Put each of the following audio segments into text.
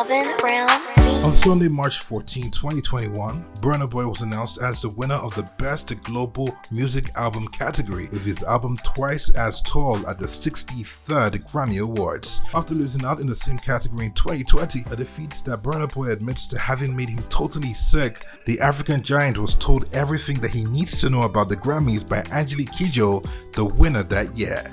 On Sunday, March 14, 2021, Burna Boy was announced as the winner of the Best Global Music Album category with his album Twice as Tall at the 63rd Grammy Awards. After losing out in the same category in 2020, a defeat that Burna Boy admits to having made him totally sick, the African giant was told everything that he needs to know about the Grammys by Angelique Kidjo, the winner that year.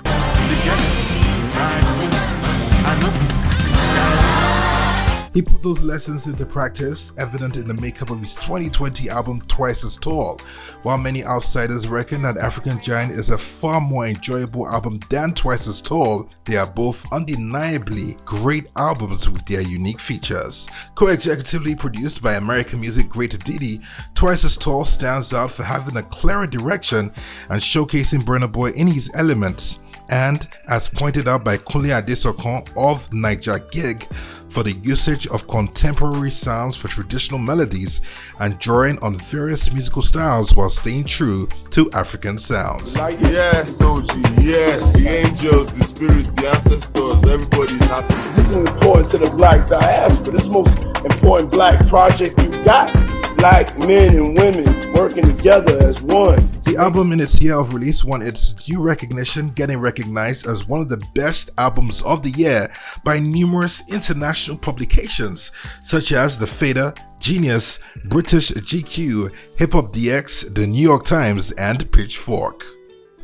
He put those lessons into practice, evident in the makeup of his 2020 album Twice as Tall. While many outsiders reckon that African Giant is a far more enjoyable album than Twice as Tall, they are both undeniably great albums with their unique features. Co-executively produced by American music great Diddy, Twice as Tall stands out for having a clearer direction and showcasing Burna Boy in his elements, and, as pointed out by Kunle Adesokan of Niger Gig, for the usage of contemporary sounds for traditional melodies and drawing on various musical styles while staying true to African sounds. Yes, OG, yes, the angels, the spirits, the ancestors, everybody's happy. This is important to the black diaspora. This is the most important black project you got. Black men and women working together as one. The album in its year of release won its due recognition, getting recognized as one of the best albums of the year by numerous international publications such as The Fader, Genius, British GQ, Hip Hop DX, The New York Times, and Pitchfork.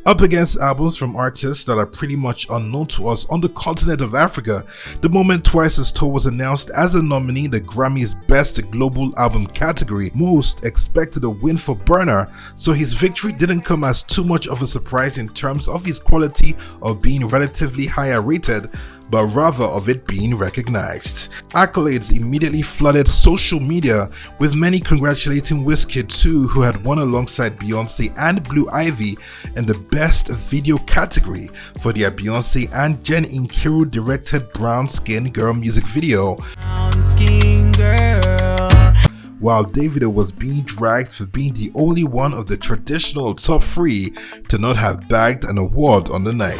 Up against albums from artists that are pretty much unknown to us on the continent of Africa, the moment Twice as Tall was announced as a nominee in the Grammys Best Global Album category, most expected a win for Burna, so his victory didn't come as too much of a surprise in terms of his quality of being relatively higher rated, but rather of it being recognized. Accolades immediately flooded social media, with many congratulating Wizkid too, who had won alongside Beyonce and Blue Ivy in the Best Video category for their Beyonce and Jen Nkiru directed Brown Skin Girl music video. Brown Skin Girl. While Davido was being dragged for being the only one of the traditional top three to not have bagged an award on the night.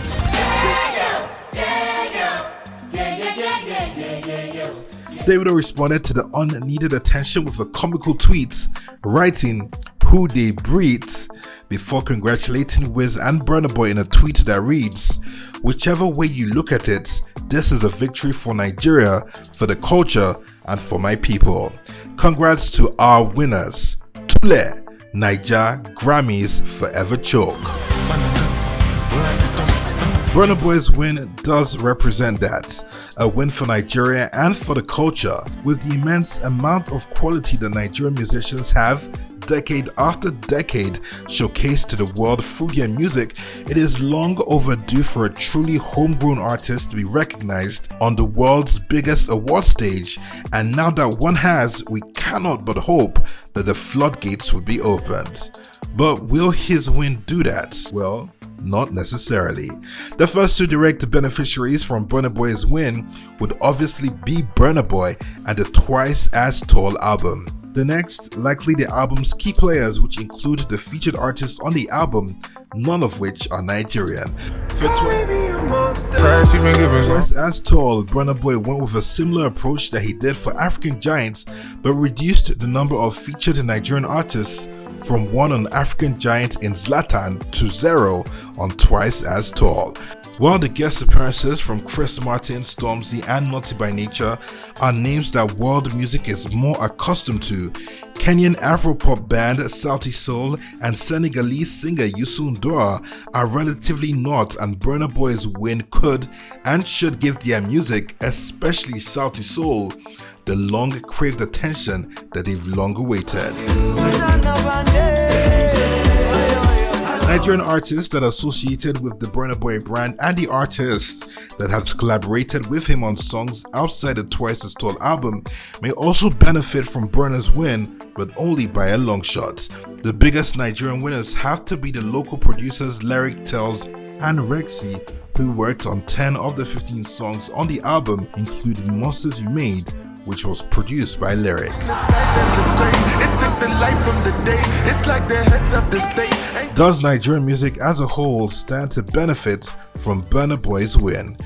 Davido responded to the unneeded attention with a comical tweet, writing "Who they breathe" before congratulating Wiz and Burna Boy in a tweet that reads, "Whichever way you look at it, this is a victory for Nigeria, for the culture, and for my people. Congrats to our winners. Tule, Niger, Grammys forever choke." Burna Boy's win does represent that, a win for Nigeria and for the culture. With the immense amount of quality that Nigerian musicians have, decade after decade, showcased to the world through their music, it is long overdue for a truly homegrown artist to be recognized on the world's biggest award stage, and now that one has, we cannot but hope that the floodgates will be opened. But will his win do that? Well, not necessarily. The first two direct beneficiaries from Burna Boy's win would obviously be Burna Boy and the Twice as Tall album. The next, likely the album's key players, which include the featured artists on the album, none of which are Nigerian. For Twice as Tall, Burna Boy went with a similar approach that he did for African Giants, but reduced the number of featured Nigerian artists from 1 on African Giant in Zlatan to 0 on Twice as Tall. While the guest appearances from Chris Martin, Stormzy, and Naughty by Nature are names that world music is more accustomed to, Kenyan Afropop band Sauti Sol and Senegalese singer Youssou N'Dour are relatively not, and Burna Boy's win could and should give their music, especially Sauti Sol, the long-craved attention that they've long awaited. Nigerian artists that are associated with the Burna Boy brand and the artists that have collaborated with him on songs outside the Twice as Tall album may also benefit from Burna's win, but only by a long shot. The biggest Nigerian winners have to be the local producers Lyric Tells and Rexy, who worked on 10 of the 15 songs on the album, including Monsters You Made, which was produced by Lyric. Does Nigerian music as a whole stand to benefit from Burna Boy's win?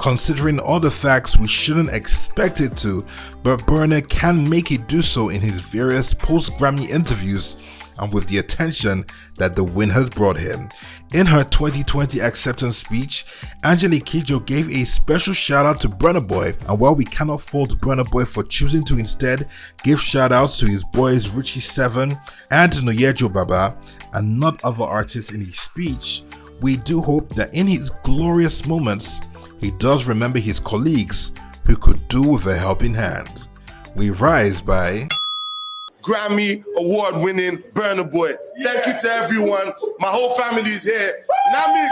Considering all the facts, we shouldn't expect it to, but Burna can make it do so in his various post-Grammy interviews and with the attention that the win has brought him. In her 2020 acceptance speech, Angelique Kidjo gave a special shout out to Burna Boy, and while we cannot fault Burna Boy for choosing to instead give shout outs to his boys Richie 7 and Noyejo Baba and not other artists in his speech, we do hope that in his glorious moments, he does remember his colleagues who could do with a helping hand. We rise by Grammy award-winning Burna Boy. Thank you to everyone. My whole family is here. Namix,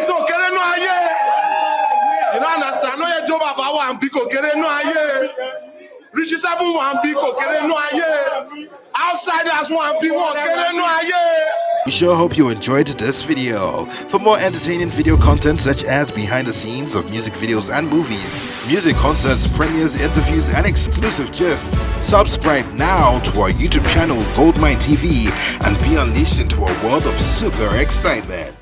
no, kere no aye. You don't understand? No, your job about one biko kere no aye. Richie 7 one biko kere no aye. Outsiders one B1 kere no aye. We sure hope you enjoyed this video. For more entertaining video content such as behind the scenes of music videos and movies, music concerts, premieres, interviews, and exclusive gists, subscribe now to our YouTube channel GoldmyneTV and be unleashed into a world of super excitement.